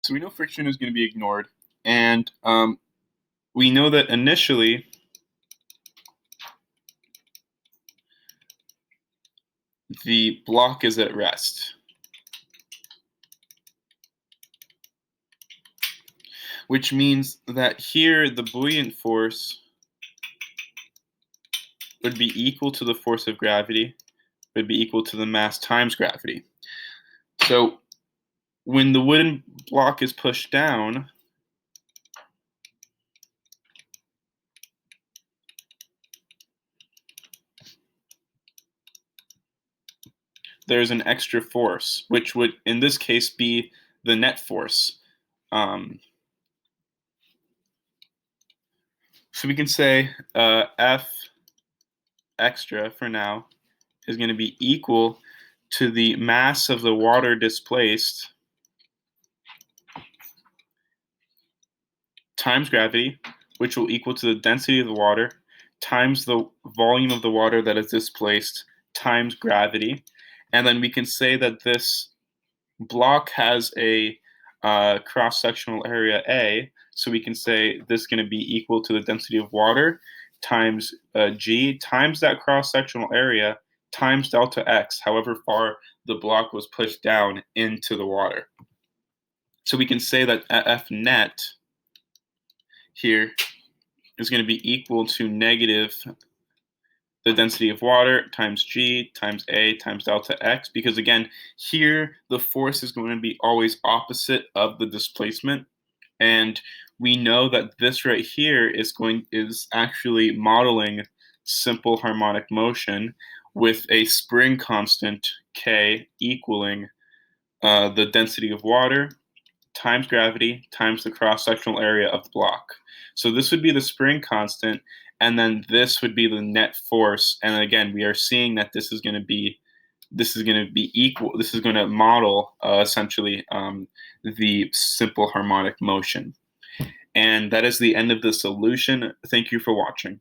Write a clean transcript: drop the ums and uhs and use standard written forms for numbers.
So we know friction is going to be ignored, and we know that initially the block is at rest. Which means that here the buoyant force would be equal to the force of gravity, would be equal to the mass times gravity. So when the wooden block is pushed down, there's an extra force, which would in this case be the net force. So we can say F extra for now is going to be equal to the mass of the water displaced times gravity, which will equal to the density of the water times the volume of the water that is displaced times gravity. And then we can say that this block has a cross-sectional area A, so we can say this is going to be equal to the density of water times G times that cross-sectional area times delta X, however far the block was pushed down into the water. So we can say that F net here is going to be equal to negative the density of water times G times A times delta X, because again, here the force is going to be always opposite of the displacement. And we know that this right here is actually modeling simple harmonic motion with a spring constant K equaling the density of water times gravity times the cross-sectional area of the block. So this would be the spring constant, and then this would be the net force. And again, we are seeing that this is going to be equal. This is going to model essentially the simple harmonic motion. And that is the end of the solution. Thank you for watching.